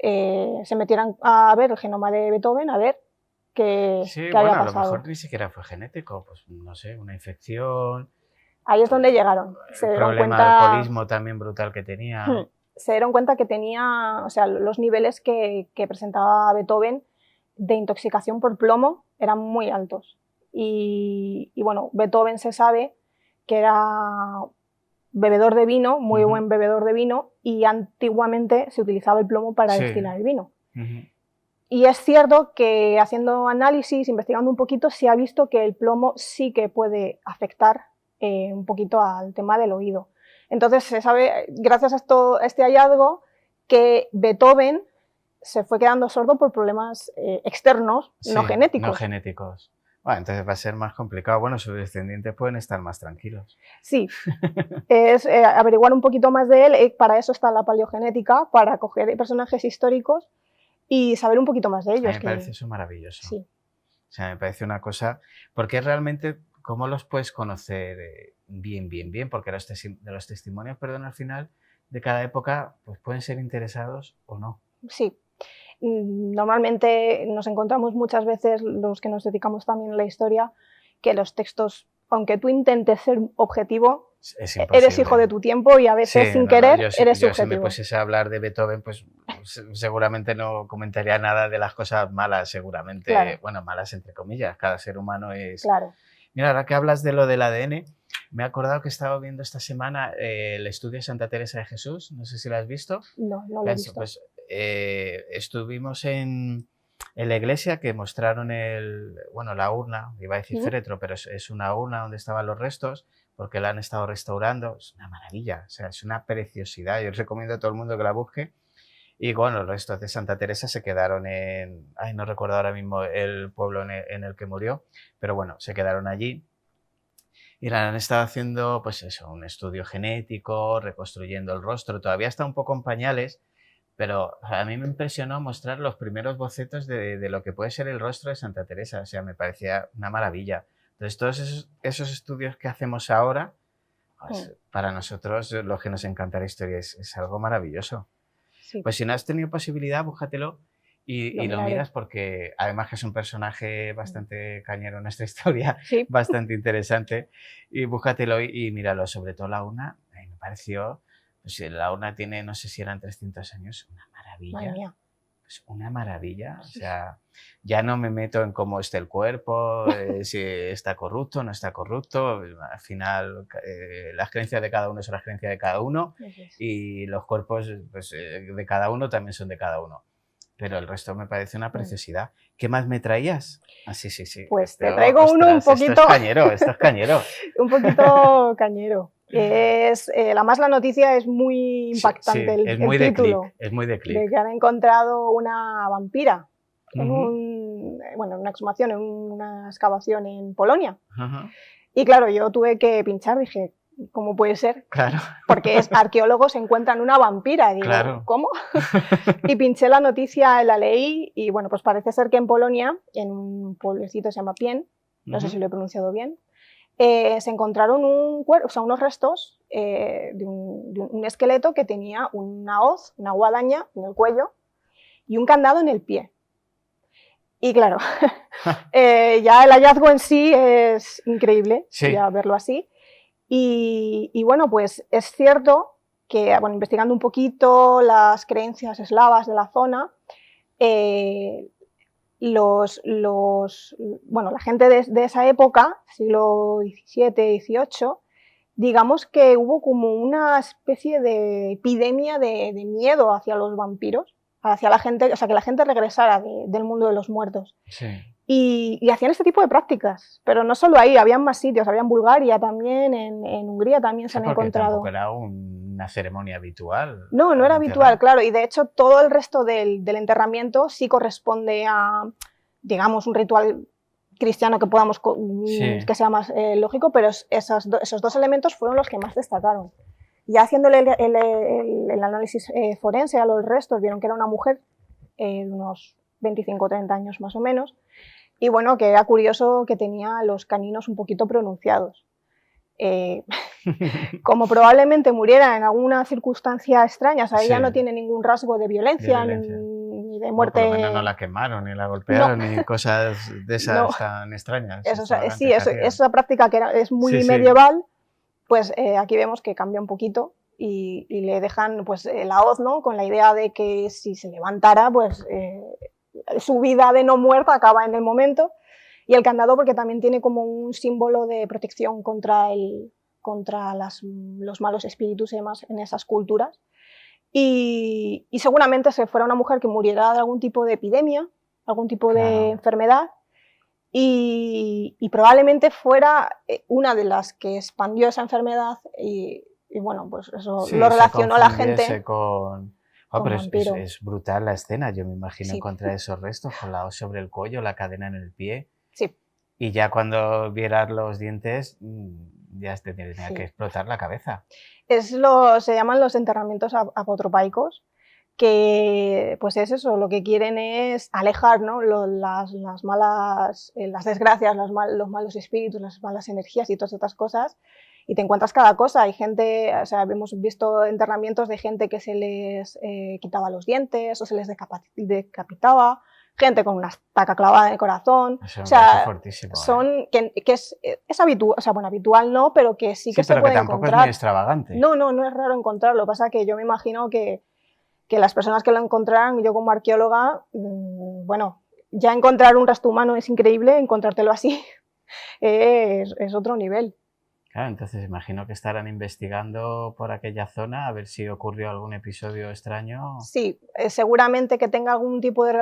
se metieran a ver el genoma de Beethoven, a ver qué había pasado. A lo mejor ni siquiera fue genético, pues no sé, una infección. Ahí es donde llegaron. El problema de alcoholismo también brutal que tenía. Se dieron cuenta que tenía, o sea, los niveles que presentaba Beethoven de intoxicación por plomo eran muy altos. Y bueno, Beethoven se sabe que era bebedor de vino, muy buen bebedor de vino, y antiguamente se utilizaba el plomo para destilar el vino. Y es cierto que haciendo análisis, investigando un poquito, se ha visto que el plomo sí que puede afectar un poquito al tema del oído. Entonces se sabe, gracias a este hallazgo, que Beethoven se fue quedando sordo por problemas externos, no genéticos. No genéticos. Bueno, entonces va a ser más complicado. Bueno, sus descendientes pueden estar más tranquilos. Sí, es averiguar un poquito más de él. Para eso está la paleogenética, para coger personajes históricos y saber un poquito más de ellos. A mí me parece eso maravilloso. Sí. O sea, me parece una cosa... Porque realmente, ¿cómo los puedes conocer bien? Porque los testimonios, al final, de cada época, pues pueden ser interesados o no. Sí. Normalmente nos encontramos muchas veces, los que nos dedicamos también a la historia, que los textos, aunque tú intentes ser objetivo, eres hijo de tu tiempo y a veces sin querer eres subjetivo. Si me pusiese a hablar de Beethoven, pues seguramente no comentaría nada de las cosas malas, seguramente, bueno, malas entre comillas, cada ser humano es... Claro. Mira, ahora que hablas de lo del ADN, me he acordado que estaba viendo esta semana el estudio de Santa Teresa de Jesús, no sé si lo has visto. No lo he visto. Pues estuvimos en la iglesia que mostraron la urna, iba a decir féretro, pero es una urna donde estaban los restos, porque la han estado restaurando. Es una maravilla, o sea, es una preciosidad. Yo os recomiendo a todo el mundo que la busque. Y bueno, los restos de Santa Teresa se quedaron no recuerdo ahora mismo el pueblo en el que murió, pero bueno, se quedaron allí. Y la han estado haciendo, pues eso, un estudio genético, reconstruyendo el rostro. Todavía está un poco en pañales, pero a mí me impresionó mostrar los primeros bocetos de lo que puede ser el rostro de Santa Teresa. O sea, me parecía una maravilla. Entonces, todos esos estudios que hacemos ahora, pues, para nosotros, los que nos encanta la historia, es algo maravilloso. Sí. Pues si no has tenido posibilidad, búscatelo y lo miras, porque además que es un personaje bastante cañero en nuestra historia, bastante interesante, y búscatelo y míralo. Sobre todo la urna, a mí me pareció... Pues la urna tiene, no sé si eran 300 años, una maravilla. Madre mía. pues una maravilla. O sea, ya no me meto en cómo está el cuerpo, si está corrupto o no está corrupto. Al final, las creencias de cada uno son las creencias de cada uno y los cuerpos pues, de cada uno también son de cada uno. Pero el resto me parece una preciosidad. ¿Qué más me traías? Ah, sí. Pues te traigo uno un poquito... Esto es cañero. Un poquito cañero. Además la noticia es muy impactante, es muy el título. Es muy de clic. De que han encontrado una vampira en una exhumación, en una excavación en Polonia. Y claro, yo tuve que pinchar, dije, ¿cómo puede ser? Claro. Porque arqueólogos encuentran una vampira. Digo, claro. ¿cómo? Y pinché la noticia, la leí y bueno, pues parece ser que en Polonia, en un pueblecito que se llama Pien, no sé si lo he pronunciado bien, se encontraron unos restos de un esqueleto que tenía una hoz, una guadaña en el cuello y un candado en el pie. Y claro, ya el hallazgo en sí es increíble, ya verlo así. Y bueno, pues es cierto que, bueno, investigando un poquito las creencias eslavas de la zona, la gente de esa época, siglo XVII, XVIII, digamos que hubo como una especie de epidemia de miedo hacia los vampiros, hacia la gente, o sea, que la gente regresara del mundo de los muertos. Sí. Y hacían este tipo de prácticas, pero no solo ahí, habían más sitios, había en Bulgaria también, en Hungría también se han encontrado. Tampoco era una ceremonia habitual. No era habitual, claro, y de hecho todo el resto del enterramiento sí corresponde a, digamos, un ritual cristiano que podamos, que sea más lógico, pero esos dos elementos fueron los que más destacaron. Ya haciéndole el análisis forense a los restos, vieron que era una mujer de unos 25 o 30 años más o menos, y bueno, que era curioso que tenía los caninos un poquito pronunciados. Como probablemente muriera en alguna circunstancia extraña, o sea, ella no tiene ningún rasgo de violencia. Ni de muerte. No, por lo menos no la quemaron, ni la golpearon, ni cosas de esas tan extrañas. Esa práctica que es muy medieval, pues aquí vemos que cambia un poquito y le dejan pues, la hoz, ¿no? Con la idea de que si se levantara, pues su vida de no muerta acaba en el momento. Y el candado porque también tiene como un símbolo de protección contra los malos espíritus y demás en esas culturas. Y seguramente se fuera una mujer que muriera de algún tipo de epidemia, algún tipo de enfermedad, y probablemente fuera una de las que expandió esa enfermedad y bueno, pues eso lo relacionó a la gente con pero es brutal la escena, yo me imagino encontrar esos restos con la hoz sobre el cuello, la cadena en el pie. Sí. Y ya cuando vieras los dientes, ya te tenía que explotar la cabeza. Se llaman los enterramientos apotropaicos, que pues es eso, lo que quieren es alejar, ¿no? las desgracias, los malos espíritus, las malas energías y todas estas cosas. Y te encuentras cada cosa, hay gente, o sea, hemos visto enterramientos de gente que se les quitaba los dientes o se les decapitaba, gente con una estaca clavada en el corazón. Eso o sea, fortísimo, que es habitual, o sea, bueno, habitual no, pero que sí que se puede encontrar. Pero que tampoco es muy extravagante. No es raro encontrarlo, lo que pasa es que yo me imagino que las personas que lo encontraran, yo como arqueóloga, bueno, ya encontrar un resto humano es increíble, encontrártelo así es otro nivel. Claro, entonces imagino que estarán investigando por aquella zona a ver si ocurrió algún episodio extraño. Sí, seguramente que tenga algún tipo de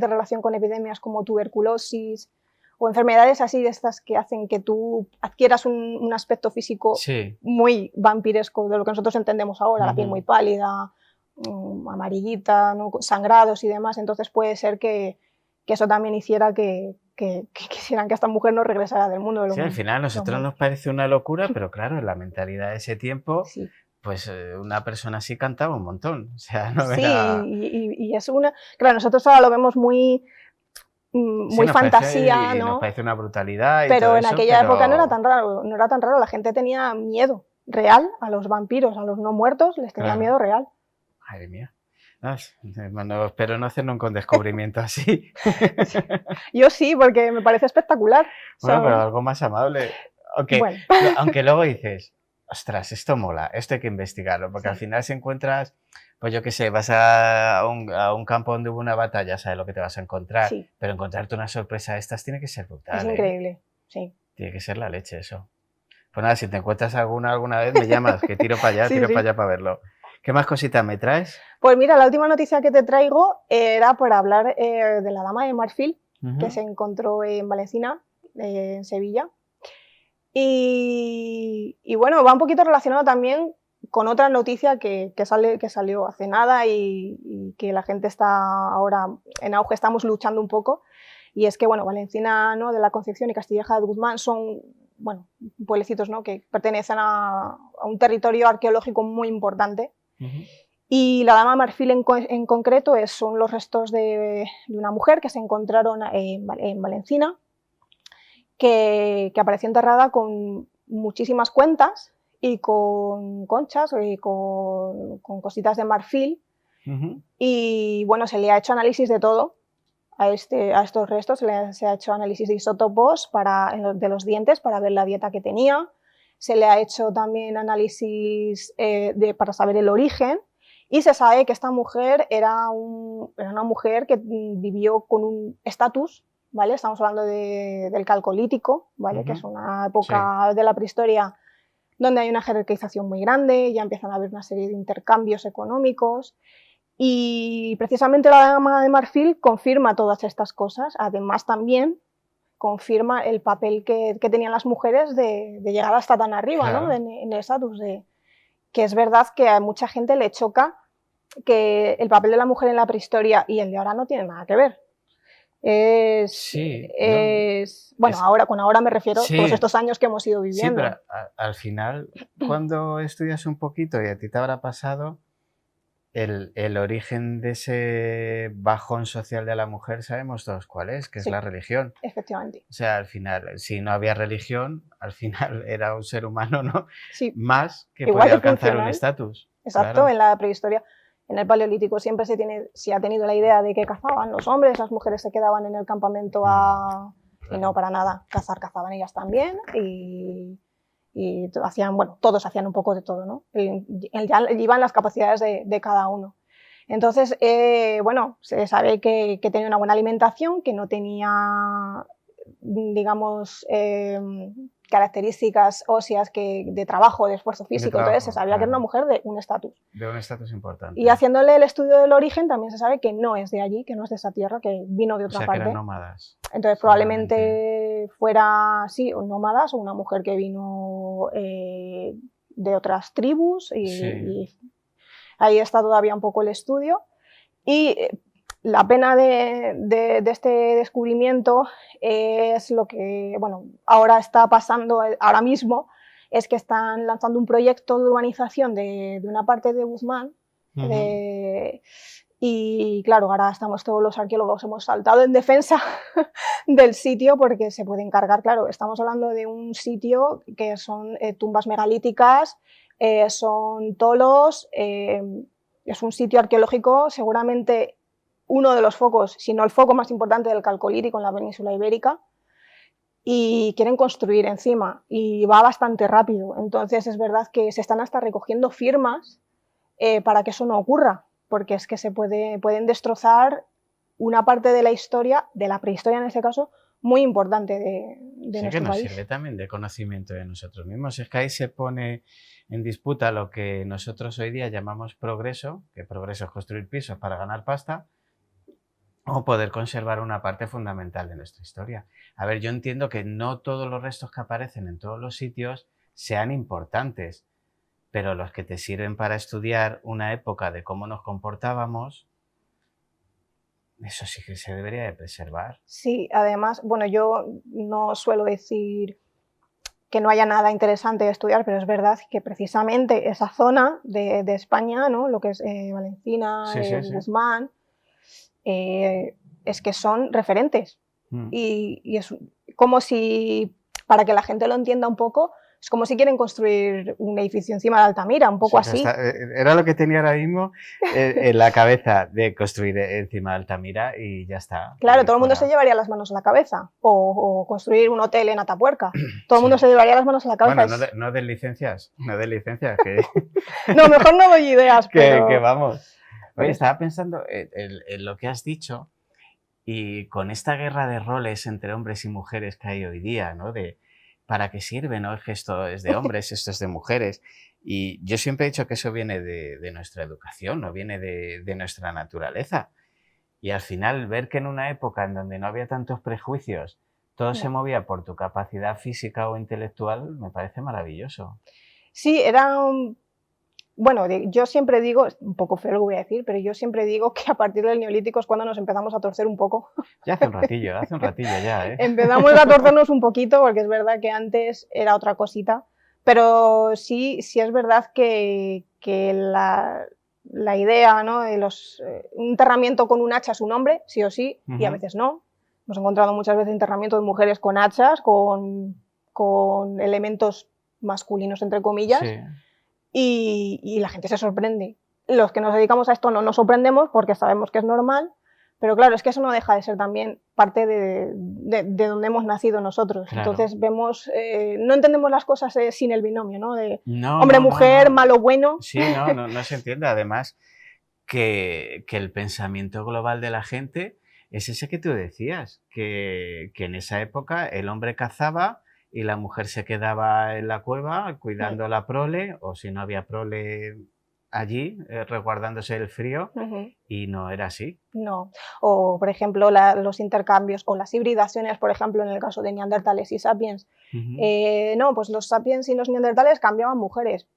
relación con epidemias como tuberculosis o enfermedades así de estas que hacen que tú adquieras un aspecto físico muy vampiresco de lo que nosotros entendemos ahora, la piel muy pálida, amarillita, ¿no? Sangrados y demás. Entonces puede ser que eso también hiciera que quisieran que esta mujer no regresara del mundo de los al final a nosotros nos parece una locura, pero claro, en la mentalidad de ese tiempo, pues una persona así cantaba un montón. O sea, no era... y es una... Claro, nosotros ahora lo vemos muy fantasía, ¿no? Nos parece una brutalidad. Pero todo en eso, aquella época no era tan raro, la gente tenía miedo real a los vampiros, a los no muertos, les tenía miedo real. Madre mía. Bueno, espero no hacer nunca un descubrimiento así. Yo sí, porque me parece espectacular. Bueno, pero algo más amable. Aunque luego dices, ostras, esto mola, esto hay que investigarlo, porque al final si encuentras Pues yo qué sé, vas a un campo donde hubo una batalla, sabes lo que te vas a encontrar, Sí. pero encontrarte una sorpresa de estas tiene que ser brutal, Es ¿eh? increíble, sí. Tiene que ser la leche eso. Pues nada, si te encuentras alguna vez me llamas, que tiro para allá, Sí, tiro sí. para allá para verlo. ¿Qué más cositas me traes? Pues mira, la última noticia que te traigo era para hablar de la Dama de Marfil, que se encontró en Valencina, en Sevilla. Y bueno, va un poquito relacionado también con otra noticia que salió hace nada y que la gente está ahora en auge, estamos luchando un poco. Y es que, bueno, Valencina, ¿no?, de la Concepción y Castilleja de Guzmán son, bueno, pueblecitos, ¿no?, que pertenecen a un territorio arqueológico muy importante. Y la Dama de Marfil en concreto son los restos de una mujer que se encontraron en Valencina, que apareció enterrada con muchísimas cuentas y con conchas y con cositas de marfil. Y bueno, se le ha hecho análisis de todo a estos restos, se ha hecho análisis de isótopos de los dientes para ver la dieta que tenía, se le ha hecho también análisis para saber el origen, y se sabe que esta mujer era una mujer que vivió con un estatus, ¿vale? Estamos hablando del Calcolítico, ¿vale? Que es una época de la prehistoria donde hay una jerarquización muy grande, ya empiezan a haber una serie de intercambios económicos. Y precisamente la Dama de Marfil confirma todas estas cosas. Además, también confirma el papel que tenían las mujeres de llegar hasta tan arriba, claro, ¿no?, en el estatus. Que es verdad que a mucha gente le choca que el papel de la mujer en la prehistoria y el de ahora no tiene nada que ver. Bueno, ahora me refiero a todos estos años que hemos ido viviendo. Sí, pero al final, cuando estudias un poquito y a ti te habrá pasado, el origen de ese bajón social de la mujer sabemos todos cuál es, que es la religión. Efectivamente. O sea, al final, si no había religión, al final era un ser humano, ¿no? Sí. Más que podía alcanzar un estatus. Exacto, claro. En la prehistoria. En el Paleolítico siempre se ha tenido la idea de que cazaban los hombres, las mujeres se quedaban en el campamento y no, para nada, cazaban ellas también y hacían, bueno, todos hacían un poco de todo, ¿no? Ya iban las capacidades de cada uno. Entonces, bueno, se sabe que tenía una buena alimentación, que no tenía, digamos, características óseas de trabajo, de esfuerzo físico. Entonces se sabía que era una mujer de un estatus. De un estatus importante. Y haciéndole el estudio del origen también se sabe que no es de allí, que no es de esa tierra, que vino de otra parte. Que eran nómadas. Entonces probablemente fuera, sí, nómadas o una mujer que vino de otras tribus y ahí está todavía un poco el estudio. Y la pena de este descubrimiento es lo que, bueno, ahora está pasando, ahora mismo, es que están lanzando un proyecto de urbanización de una parte de Guzmán. Y claro, ahora estamos todos los arqueólogos, hemos saltado en defensa del sitio porque se puede encargar, claro, estamos hablando de un sitio que son tumbas megalíticas, son tolos, es un sitio arqueológico, seguramente uno de los focos, si no el foco más importante del Calcolítico en la península ibérica, y quieren construir encima y va bastante rápido. Entonces es verdad que se están hasta recogiendo firmas para que eso no ocurra, porque es que se pueden destrozar una parte de la historia, de la prehistoria en este caso, muy importante de nuestro que nos país. Sirve también de conocimiento de nosotros mismos. Es que ahí se pone en disputa lo que nosotros hoy día llamamos progreso, que progreso es construir pisos para ganar pasta, o poder conservar una parte fundamental de nuestra historia. A ver, yo entiendo que no todos los restos que aparecen en todos los sitios sean importantes, pero los que te sirven para estudiar una época de cómo nos comportábamos, eso sí que se debería de preservar. Sí, además, bueno, yo no suelo decir que no haya nada interesante de estudiar, pero es verdad que precisamente esa zona de España, ¿no?, lo que es Valencina, Guzmán, es que son referentes. Y es como si, para que la gente lo entienda un poco, Es como si quieren construir un edificio encima de Altamira, un poco Sí, así. era lo que tenía ahora mismo en la cabeza, de construir encima de Altamira y ya está. Claro, Y todo el mundo se fuera. llevaría las manos a la cabeza. O construir un hotel en Atapuerca. Todo el mundo se llevaría las manos a la cabeza. Bueno, no des licencias, que, No, mejor no doy ideas, pero... que vamos. Oye, estaba pensando en lo que has dicho y con esta guerra de roles entre hombres y mujeres que hay hoy día, ¿no? De para qué sirve, ¿no? Es que esto es de hombres, esto es de mujeres. Y yo siempre he dicho que eso viene de nuestra educación, no viene de nuestra naturaleza. Y al final, ver que en una época en donde no había tantos prejuicios, todo se movía por tu capacidad física o intelectual, me parece maravilloso. Sí, bueno, yo siempre digo, es un poco feo lo que voy a decir, pero yo siempre digo que a partir del Neolítico es cuando nos empezamos a torcer un poco. Ya hace un ratillo ya, ¿eh? Empezamos a torcernos un poquito porque es verdad que antes era otra cosita, pero sí es verdad que la idea, ¿no? De un enterramiento con un hacha es un hombre, sí o sí, y a veces no. Hemos encontrado muchas veces enterramientos de mujeres con hachas, con elementos masculinos, entre comillas. Sí. Y la gente se sorprende. Los que nos dedicamos a esto no nos sorprendemos porque sabemos que es normal, pero claro, es que eso no deja de ser también parte de donde hemos nacido nosotros. Claro. Entonces vemos, no entendemos las cosas sin el binomio, ¿no? De No, hombre-mujer, malo-bueno. Sí, no se entiende. Además, que el pensamiento global de la gente es ese que tú decías, que en esa época el hombre cazaba y la mujer se quedaba en la cueva cuidando la prole, o si no había prole allí, resguardándose del frío, y no era así. No. O, por ejemplo, los intercambios o las hibridaciones, por ejemplo, en el caso de neandertales y sapiens. No, pues los sapiens y los neandertales cambiaban mujeres.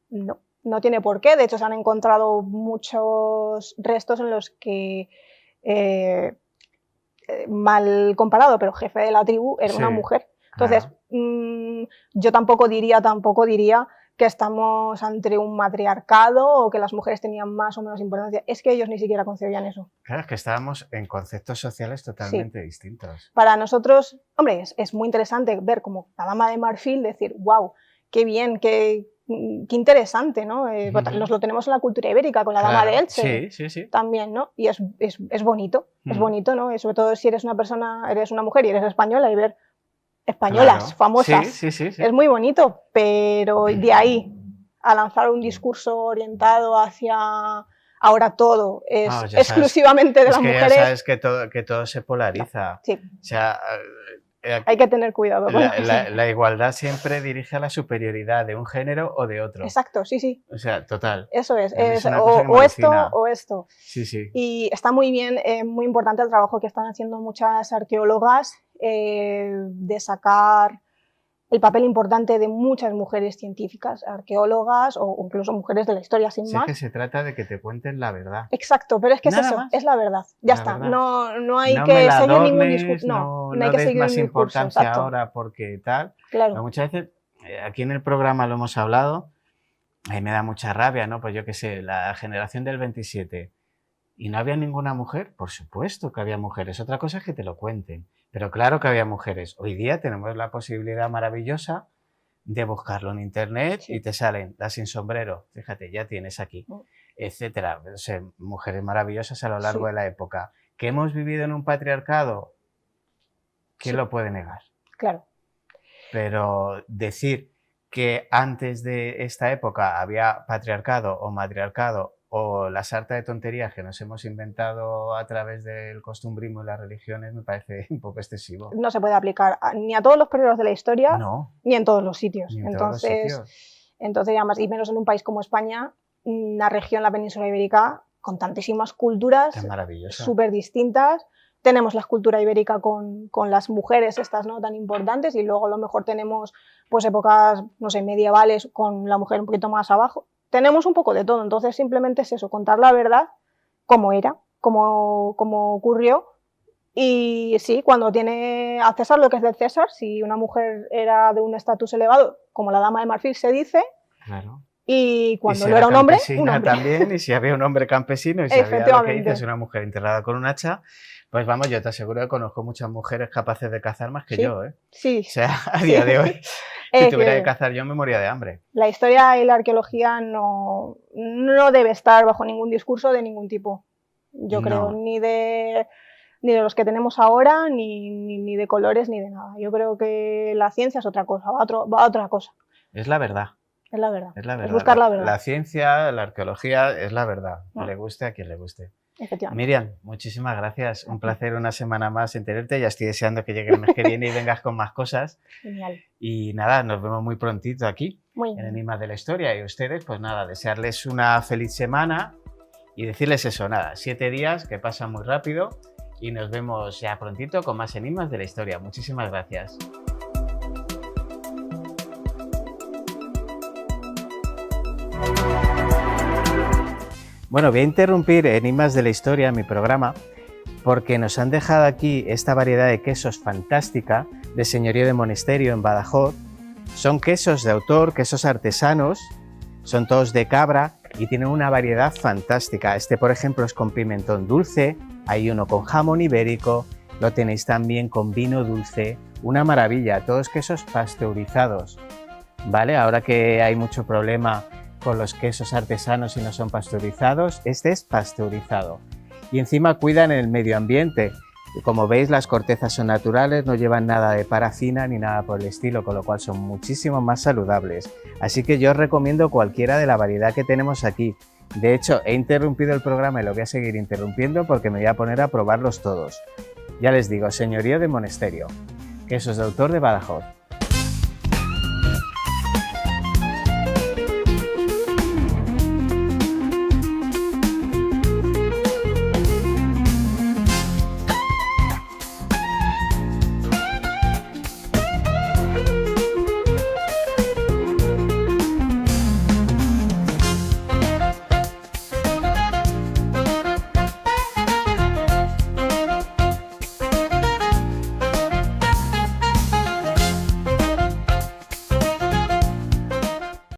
No tiene por qué. De hecho, se han encontrado muchos restos en los que, mal comparado, pero jefe de la tribu era una mujer. Entonces, yo tampoco diría que estamos ante un matriarcado o que las mujeres tenían más o menos importancia. Es que ellos ni siquiera concebían eso. Claro, es que estábamos en conceptos sociales totalmente distintos. Para nosotros, hombre, es muy interesante ver como la dama de marfil, decir, wow, qué bien, qué interesante, ¿no? Nos lo tenemos en la cultura ibérica, con la dama de Elche. Sí. También, ¿no? Y es bonito, es bonito, ¿no? Y sobre todo si eres una mujer y eres española y ver españolas famosas. Sí. Es muy bonito, pero de ahí a lanzar un discurso orientado hacia ahora todo es exclusivamente de las mujeres. Ya sabes que todo se polariza. Sí. O sea, hay que tener cuidado. La igualdad siempre dirige a la superioridad de un género o de otro. Exacto, sí. O sea, total. Eso es o esto o esto. Sí. Y está muy bien, muy importante el trabajo que están haciendo muchas arqueólogas de sacar el papel importante de muchas mujeres científicas, arqueólogas o incluso mujeres de la historia sin más. Es que se trata de que te cuenten la verdad. Exacto, pero es que Nada es eso, más. es la verdad. Ya está, verdad. No hay que seguir ningún discurso. No hay que des seguir más ningún discurso. importancia Exacto. ahora porque tal. Claro. Pero muchas veces, aquí en el programa lo hemos hablado, a mí me da mucha rabia, ¿no? Pues yo qué sé, la generación del 27. ¿Y no había ninguna mujer? Por supuesto que había mujeres. Otra cosa es que te lo cuenten. Pero claro que había mujeres. Hoy día tenemos la posibilidad maravillosa de buscarlo en internet y te salen las sin sombrero. Fíjate, ya tienes aquí, etcétera. O sea, mujeres maravillosas a lo largo de la época. ¿Que hemos vivido en un patriarcado? ¿Quién lo puede negar? Claro. Pero decir que antes de esta época había patriarcado o matriarcado o la sarta de tonterías que nos hemos inventado a través del costumbrismo y las religiones me parece un poco excesivo. No se puede aplicar ni a todos los periodos de la historia, ni en todos los sitios. Entonces, además, y menos en un país como España, una región, la península ibérica, con tantísimas culturas súper distintas. Tenemos la escultura ibérica con las mujeres estas, ¿no? Tan importantes, y luego a lo mejor tenemos pues épocas, no sé, medievales con la mujer un poquito más abajo. Tenemos un poco de todo, entonces simplemente es eso, contar la verdad como era, como ocurrió. Y sí, cuando tiene a César lo que es del César, si una mujer era de un estatus elevado, como la dama de marfil se dice, claro. Y cuando no era un hombre, también, y si había un hombre campesino, y si había lo que dices, una mujer enterrada con un hacha, pues vamos, yo te aseguro que conozco muchas mujeres capaces de cazar más que yo, ¿eh? Sí. O sea, a día de hoy. Si tuviera que cazar yo me moría de hambre. La historia y la arqueología no debe estar bajo ningún discurso de ningún tipo, yo creo, ni de los que tenemos ahora, ni de colores, ni de nada. Yo creo que la ciencia es otra cosa, va a otra cosa. Es la verdad. Es la verdad. Es la verdad. Es buscar la verdad. La ciencia, la arqueología es la verdad. Le guste a quien le guste. Efectivamente. Miriam, muchísimas gracias. Un placer una semana más en tenerte. Ya estoy deseando que llegue el mes que viene y vengas con más cosas. Genial. Y nada, nos vemos muy prontito aquí Muy en bien. Enigmas de la Historia. Y ustedes, pues nada, desearles una feliz semana y decirles eso, nada, 7 días que pasan muy rápido y nos vemos ya prontito con más Enigmas de la Historia. Muchísimas gracias. Bueno, voy a interrumpir Enigmas de la Historia, mi programa, porque nos han dejado aquí esta variedad de quesos fantástica de Señorío de Monesterio en Badajoz. Son quesos de autor, quesos artesanos, son todos de cabra y tienen una variedad fantástica. Este, por ejemplo, es con pimentón dulce, hay uno con jamón ibérico, lo tenéis también con vino dulce, una maravilla, todos quesos pasteurizados, ¿vale? Ahora que hay mucho problema con los quesos artesanos y no son pasteurizados, este es pasteurizado. Y encima cuidan el medio ambiente. Y como veis, las cortezas son naturales, no llevan nada de parafina ni nada por el estilo, con lo cual son muchísimo más saludables. Así que yo os recomiendo cualquiera de la variedad que tenemos aquí. De hecho, he interrumpido el programa y lo voy a seguir interrumpiendo porque me voy a poner a probarlos todos. Ya les digo, Señorío de Monesterio, quesos de autor de Badajoz.